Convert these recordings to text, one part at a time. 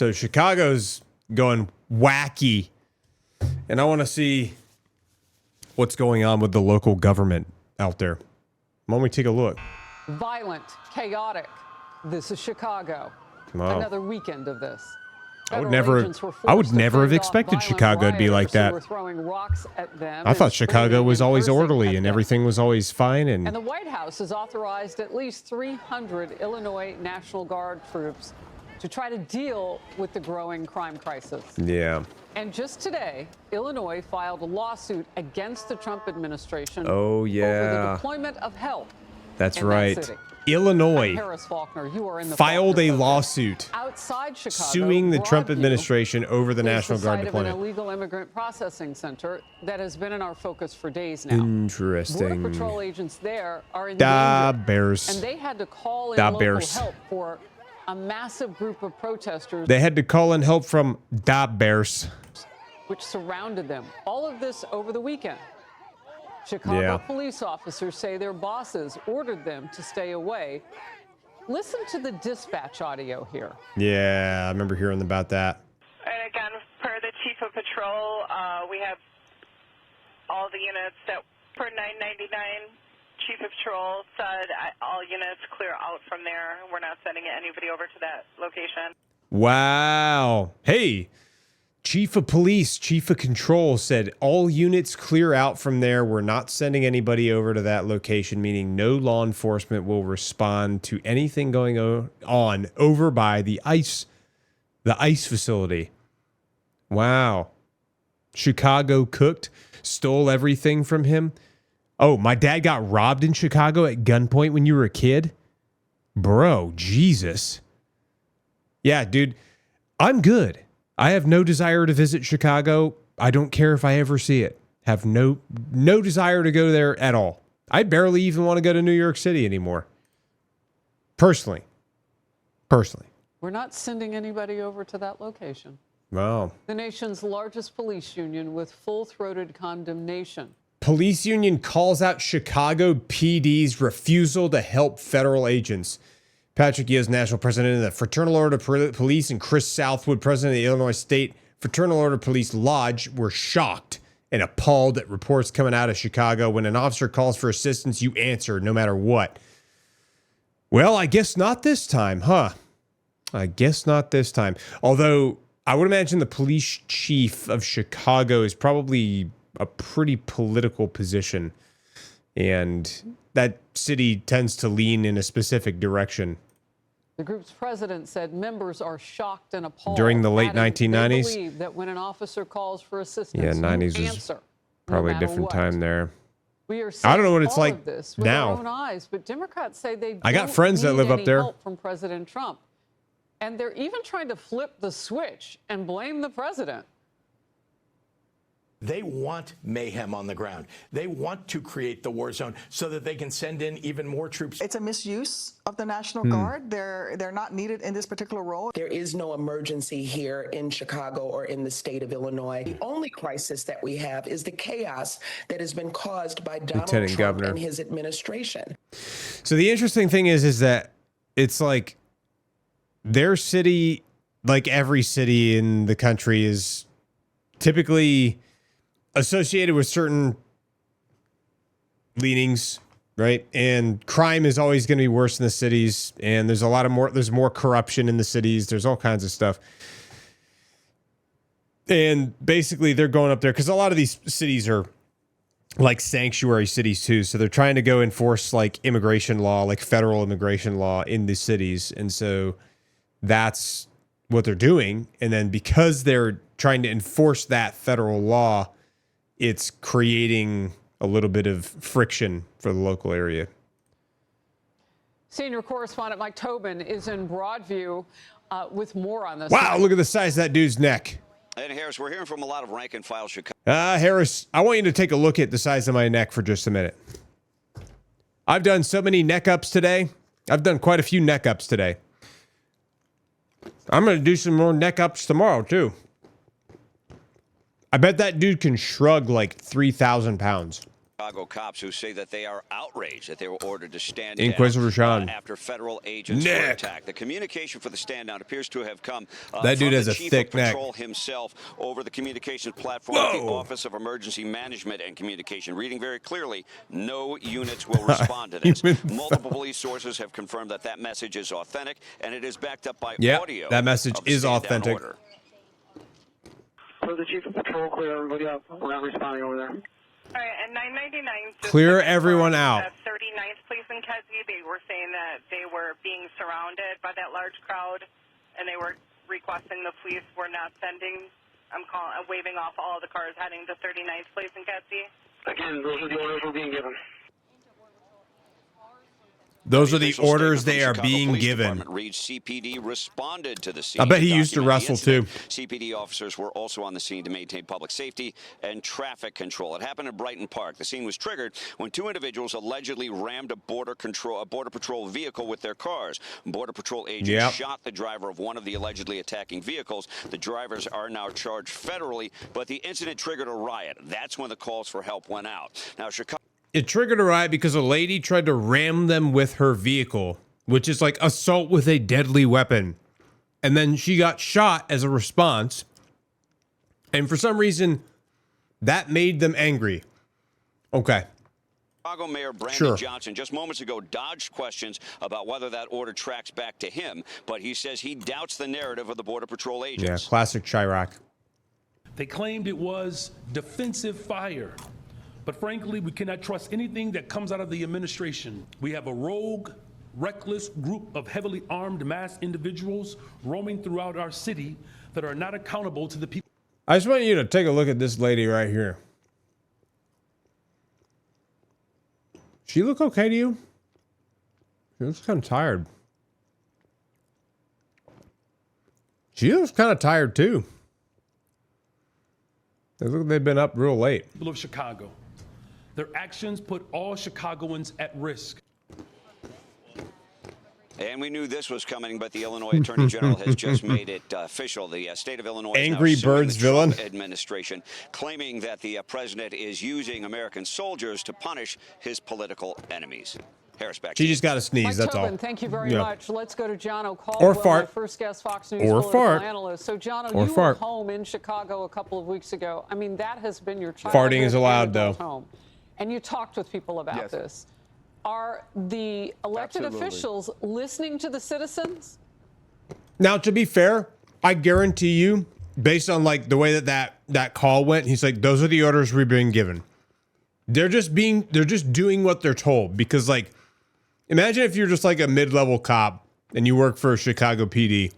So Chicago's going wacky. And I want to see what's going on with the local government out there. Why don't we take a look? Violent, chaotic. This is Chicago. Wow. Another weekend of this. I would never have expected Chicago to be like that. I thought Chicago was always orderly and everything was always fine. And the White House has authorized at least 300 Illinois National Guard troops to try to deal with the growing crime crisis. Yeah. And just today, Illinois filed a lawsuit against the Trump administration over the deployment of help. That's right. Illinois filed a lawsuit outside Chicago, suing the Trump administration over the National Guard deployment. An illegal immigrant processing center that has been in our focus for days now. Interesting. Border Patrol agents there are in danger, bears. and they had to call in local help for a massive group of protesters. They had to call in help from da bears, which surrounded them. All of this over the weekend. Chicago police officers say their bosses ordered them to stay away. Listen to the dispatch audio here. Yeah, I remember hearing about that. And again, per the chief of patrol, we have all the units that per 999. Chief of patrol said all units clear out from there. We're not sending anybody over to that location. Wow. Hey. Chief of police, chief of control said all units clear out from there. We're not sending anybody over to that location, meaning no law enforcement will respond to anything going on over by the ice facility. Wow. Chicago cooked, stole everything from him. Oh, my dad got robbed in Chicago at gunpoint when you were a kid? Bro, Jesus. Yeah, dude, I'm good. I have no desire to visit Chicago. I don't care if I ever see it. Have no desire to go there at all. I barely even want to go to New York City anymore. Personally. We're not sending anybody over to that location. Wow. The nation's largest police union with full-throated condemnation. Police union calls out Chicago PD's refusal to help federal agents. Patrick Yo's national president of the Fraternal Order of Police and Chris Southwood, president of the Illinois State Fraternal Order of Police Lodge, were shocked and appalled at reports coming out of Chicago. When an officer calls for assistance, you answer no matter what. Well, I guess not this time, huh? I guess not this time. Although I would imagine the police chief of Chicago is probably a pretty political position, and that city tends to lean in a specific direction. The group's president said members are shocked and appalled. During the late 1990s? They believe that when an officer calls for assistance, yeah, 90s you was answer, probably no a different time there. We are I don't know what it's all like of this with now. our own eyes, but Democrats say they I got don't friends that need live up any there. help from President Trump. And they're even trying to flip the switch and blame the president. They want mayhem on the ground. They want to create the war zone so that they can send in even more troops. It's a misuse of the National Guard. They're not needed in this particular role. There is no emergency here in Chicago or in the state of Illinois. The only crisis that we have is the chaos that has been caused by Donald Lieutenant Trump Governor. and his administration. So the interesting thing is that it's like their city, like every city in the country, is typically associated with certain leanings, right? And crime is always going to be worse in the cities, and there's more corruption in the cities. There's all kinds of stuff. And basically they're going up there because a lot of these cities are like sanctuary cities too. So they're trying to go enforce like immigration law, like federal immigration law in the cities. And so that's what they're doing. And then because they're trying to enforce that federal law, it's creating a little bit of friction for the local area. Senior correspondent Mike Tobin is in Broadview with more on this. Wow, look at the size of that dude's neck. And Harris, we're hearing from a lot of rank and file Chicago. Harris, I want you to take a look at the size of my neck for just a minute. I've done so many neck ups today. I've done quite a few neck ups today. I'm going to do some more neck ups tomorrow, too. I bet that dude can shrug like 3,000 pounds. Chicago cops who say that they are outraged that they were ordered to stand Inquisitor down Sean. after federal agents were Nick. attacked. The communication for the stand down appears to have come That dude from has the a chief thick of neck. patrol himself over the communications platform at the Whoa. Office of Emergency Management and Communication, reading very clearly, no units will respond to this. Multiple police sources have confirmed that that message is authentic, and it is backed up by audio. That message of the is stand-down authentic. order. So the chief of patrol, clear everybody up. We're not responding over there. All right, and 999. Clear everyone out. 39th Police in Kedzie, they were saying that they were being surrounded by that large crowd, and they were requesting the police were not sending. I'm waving off all the cars heading to 39th Police in Kedzie. Again, those are the orders we're being given. Those are the Official orders statement they from are Chicago being Police given. Department reads CPD responded to the scene. I bet he to used to document the wrestle too. incident. CPD officers were also on the scene to maintain public safety and traffic control. It happened in Brighton Park. The scene was triggered when two individuals allegedly rammed a border patrol vehicle with their cars. Border Patrol agents shot the driver of one of the allegedly attacking vehicles. The drivers are now charged federally, but the incident triggered a riot. That's when the calls for help went out. Now, Chicago. It triggered a riot because a lady tried to ram them with her vehicle, which is like assault with a deadly weapon. And then she got shot as a response. And for some reason, that made them angry. Okay. Chicago Mayor Brandon Johnson just moments ago dodged questions about whether that order tracks back to him, but he says he doubts the narrative of the Border Patrol agents. Yeah, classic Chirac. They claimed it was defensive fire. But frankly, we cannot trust anything that comes out of the administration. We have a rogue, reckless group of heavily armed mass individuals roaming throughout our city that are not accountable to the people. I just want you to take a look at this lady right here. She look okay to you? She looks kind of tired. She looks kind of tired too. They look like they've been up real late. People of Chicago. Their actions put all Chicagoans at risk. And we knew this was coming, but the Illinois Attorney General has just made it official. The state of Illinois Angry is now suing Birds the villain Trump administration, claiming that the president is using American soldiers to punish his political enemies. Harris, back to She you. just got to sneeze, Mike that's Tobin, all. thank you very Yeah. much. Let's go to Jono Caldwell, Or fart. our first guest Fox News Or political fart. analyst. So, Jono, Or you fart. were home in Chicago a couple of weeks ago. I mean, that has been your childhood. Farting is allowed, though. Home. And you talked with people about this. Are the elected officials listening to the citizens? Now, to be fair, I guarantee you, based on like the way that call went, he's like, those are the orders we've been given. They're just doing what they're told. Because like, imagine if you're just like a mid-level cop and you work for Chicago PD.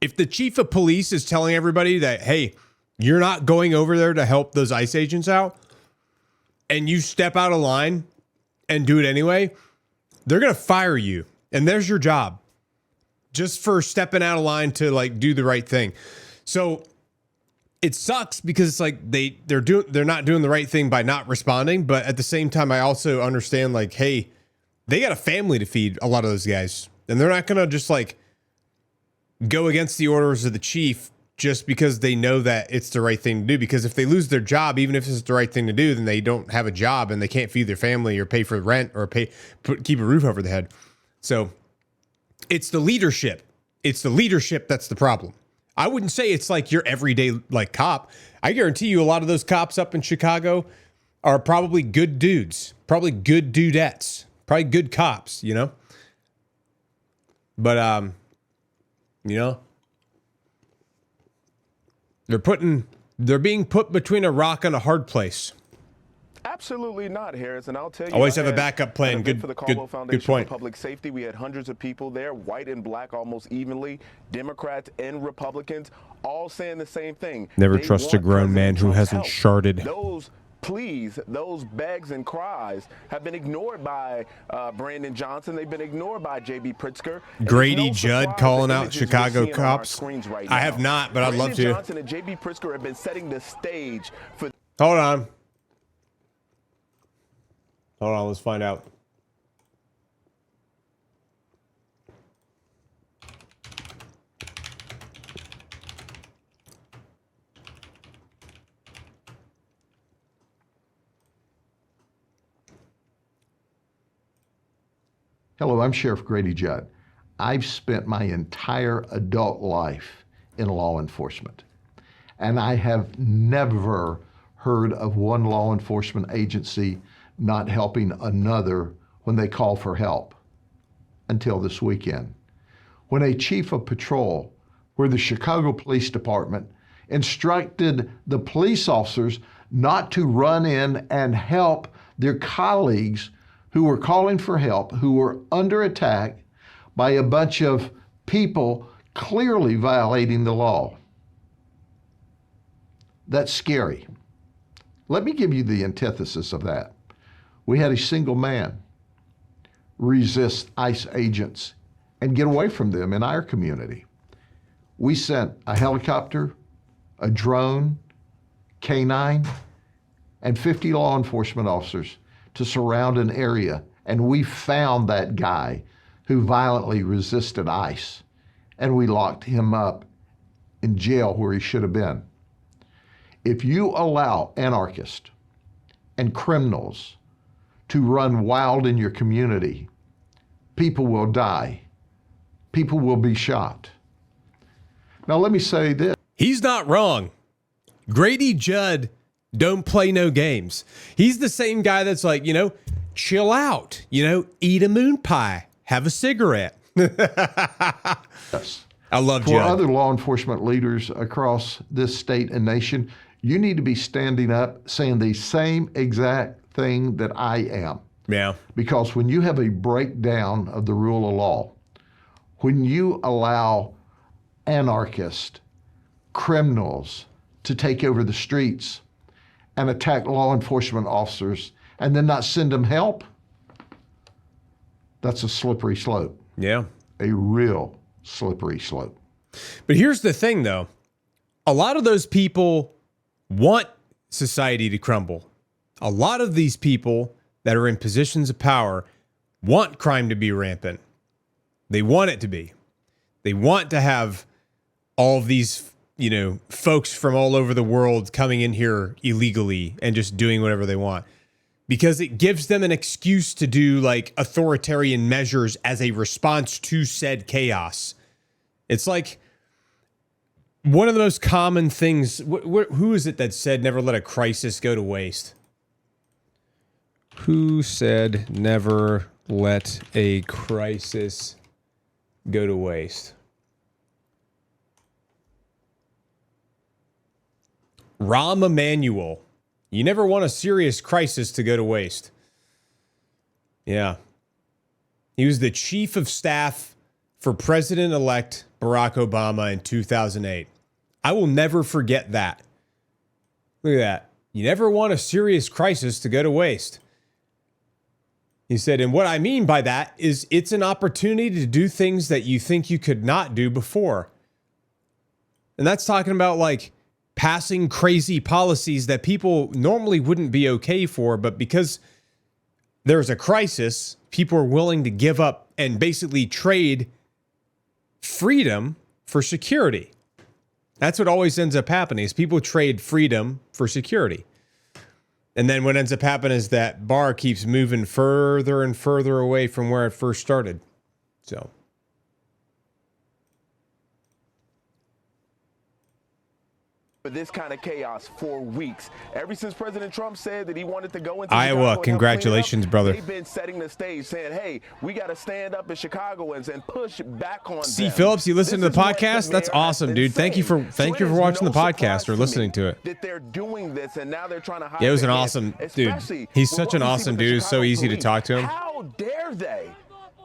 If the chief of police is telling everybody that, hey, you're not going over there to help those ICE agents out, and you step out of line and do it anyway, they're going to fire you. And there's your job. Just for stepping out of line to like do the right thing. So it sucks because it's like they're not doing the right thing by not responding. But at the same time, I also understand like, hey, they got a family to feed, a lot of those guys. And they're not going to just like go against the orders of the chief just because they know that it's the right thing to do. Because if they lose their job, even if it's the right thing to do, then they don't have a job and they can't feed their family or pay for rent or keep a roof over their head. So it's the leadership. It's the leadership that's the problem. I wouldn't say it's like your everyday like cop. I guarantee you a lot of those cops up in Chicago are probably good dudes, probably good dudettes, probably good cops, you know? But, you know, they're being put between a rock and a hard place. Absolutely not, Harris. And I'll tell you, Always have a backup plan. Good, for the Caldwell good Foundation point. for Public Safety. We had hundreds of people there, white and black, almost evenly, Democrats and Republicans, all saying the same thing. Never They trust a want grown man who President hasn't Trump's sharded. help. Those pleas, those begs and cries have been ignored by Brandon Johnson. They've been ignored by J.B. Pritzker. And Grady it's no Judd surprise calling the out images we're Chicago seeing on our cops. screens right I now. have not, but I'd love Brandon to. Johnson and J.B. Pritzker have been setting the stage for. Hold on. Hold on, let's find out. Hello, I'm Sheriff Grady Judd. I've spent my entire adult life in law enforcement, and I have never heard of one law enforcement agency not helping another when they call for help until this weekend, when a chief of patrol, where the Chicago Police Department instructed the police officers not to run in and help their colleagues who were calling for help, who were under attack by a bunch of people clearly violating the law. That's scary. Let me give you the antithesis of that. We had a single man resist ICE agents and get away from them in our community. We sent a helicopter, a drone, K-9, and 50 law enforcement officers to surround an area, and we found that guy who violently resisted ICE, and we locked him up in jail where he should have been. If you allow anarchists and criminals to run wild in your community, people will die. People will be shot. Now let me say this. He's not wrong. Grady Judd don't play no games. He's the same guy that's like, chill out, eat a moon pie, have a cigarette. Yes. I love For Judd. other law enforcement leaders across this state and nation, you need to be standing up saying the same exact thing that I am. Yeah. Because when you have a breakdown of the rule of law, when you allow anarchists, criminals to take over the streets and attack law enforcement officers and then not send them help, that's a slippery slope. Yeah. A real slippery slope. But here's the thing, though. A lot of those people want society to crumble. A lot of these people that are in positions of power want crime to be rampant. They want it to be. They want to have all of these, folks from all over the world coming in here illegally and just doing whatever they want, because it gives them an excuse to do like authoritarian measures as a response to said chaos. It's like one of the most common things. Who is it that said never let a crisis go to waste? Who said never let a crisis go to waste? Rahm Emanuel. You never want a serious crisis to go to waste. Yeah. He was the chief of staff for President-elect Barack Obama in 2008. I will never forget that. Look at that. You never want a serious crisis to go to waste. He said, and what I mean by that is it's an opportunity to do things that you think you could not do before. And that's talking about like passing crazy policies that people normally wouldn't be okay for, but because there's a crisis, people are willing to give up and basically trade freedom for security. That's what always ends up happening is people trade freedom for security. And then what ends up happening is that bar keeps moving further and further away from where it first started. So for this kind of chaos for weeks. Ever since President Trump said that he wanted to go into Iowa, Chicago, congratulations, brother. They've been setting the stage saying, hey, we got to stand up in Chicagoans and push back on C. them. Phillips, you listen to the This is what podcast? the That's mayor has awesome, been dude. Thank you saying. for watching the podcast or listening to it. That they're doing this and now they're trying to hide Yeah, it was their an head, awesome dude. especially He's with such what an we see awesome with the dude. It's so Chicago easy to police. talk to him. How dare they?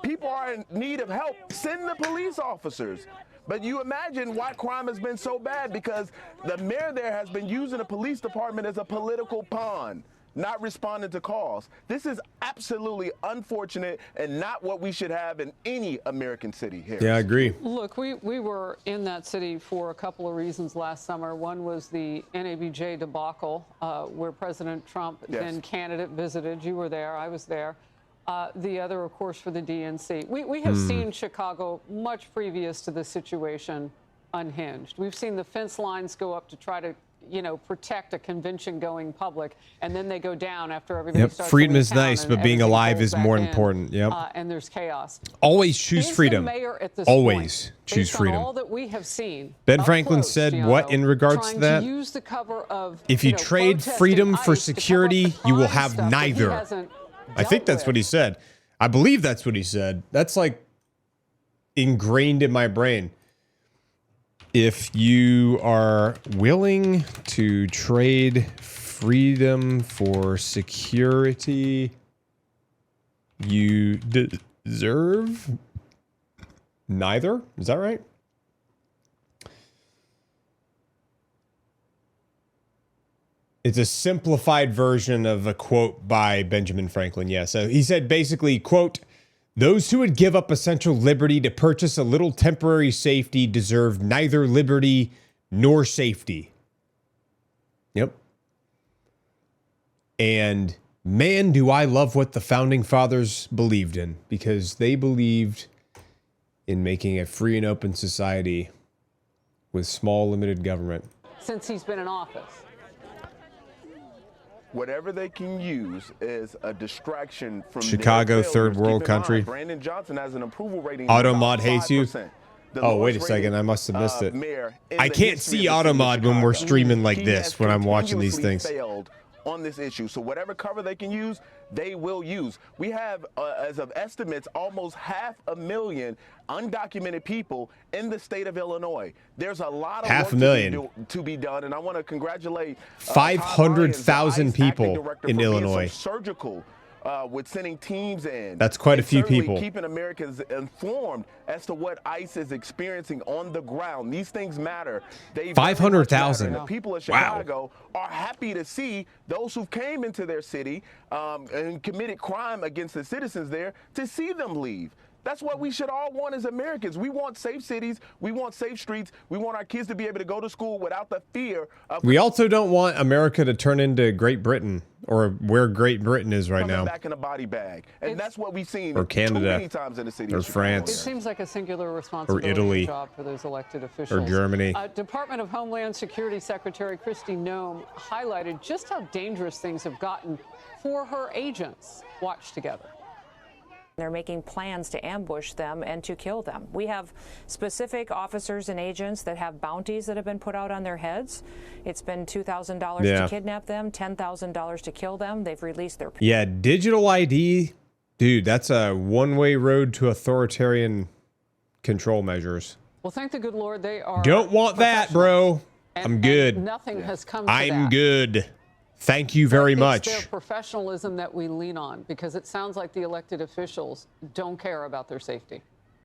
People are in need of help. Send the police officers. But you imagine why crime has been so bad, because the mayor there has been using the police department as a political pawn, not responding to calls. This is absolutely unfortunate and not what we should have in any American city here. Yeah, I agree. Look, we were in that city for a couple of reasons last summer. One was the NABJ debacle, where President Trump, then candidate, visited. You were there. I was there. The other, of course, for the DNC. We have seen Chicago much previous to this situation unhinged. We've seen the fence lines go up to try to protect a convention-going public, and then they go down after everybody Yep. starts Freedom to is leave town nice, and but being everything alive rolls is back more in, important. Yep. And there's chaos. Always choose Is freedom. the mayor at this Always point, choose based freedom. On all that we have seen, Ben up Franklin close, said what in regards to trying that? use the cover of, If you trade protesting freedom for ICE to cover up security, the you will crime have stuff that he neither. hasn't I think dealt that's what he with. said. I believe that's what he said. That's like ingrained in my brain. If you are willing to trade freedom for security, you deserve neither. Is that right? It's a simplified version of a quote by Benjamin Franklin. Yeah. So he said basically, quote, those who would give up essential liberty to purchase a little temporary safety deserve neither liberty nor safety. Yep. And man, do I love what the founding fathers believed in, because they believed in making a free and open society with small, limited government. Since he's been in office. Whatever they can use is a distraction from Chicago, their third failures. world Keep in mind, country. Brandon Johnson has an approval rating of Automod about hates you. 5%. The Oh, wait a lowest second. rated, I must have missed it. mayor in I the can't history see of the city of Automod when we're Chicago. streaming like He this, has when I'm watching these continuously things. failed on this issue. So whatever cover they can use, they will use. We have, as of estimates, almost 500,000 undocumented people in the state of Illinois. There's a lot of work to be done, and I want to congratulate 500,000 people in Illinois. Surgical with sending teams in. That's quite a and few certainly people. Keeping Americans informed as to what ICE is experiencing on the ground. These things matter. They 500,000. The people of Wow. Chicago are happy to see those who came into their city and committed crime against the citizens there, to see them leave. That's what we should all want as Americans. We want safe cities. We want safe streets. We want our kids to be able to go to school without the fear of We also don't want America to turn into Great Britain, or where Great Britain is right coming now. back in a body bag. And that's what we've seen Or Canada, too many times in the city or of Chicago. It France. seems like a singular responsibility and Italy, job for those elected officials. or Germany. Department of Homeland Security Secretary Kristi Noem highlighted just how dangerous things have gotten for her agents. Watch together. They're making plans to ambush them and to kill them. We have specific officers and agents that have bounties that have been put out on their heads. It's been $2,000 Yeah. to kidnap them, $10,000 to kill them. They've released their... Yeah, digital ID, dude, that's a one-way road to authoritarian control measures. Well, thank the good Lord they are. Don't want that, bro. I'm good. And nothing has come to I'm that. good. Thank you very much. It's their professionalism that we lean on, because it sounds like the elected officials don't care about their safety.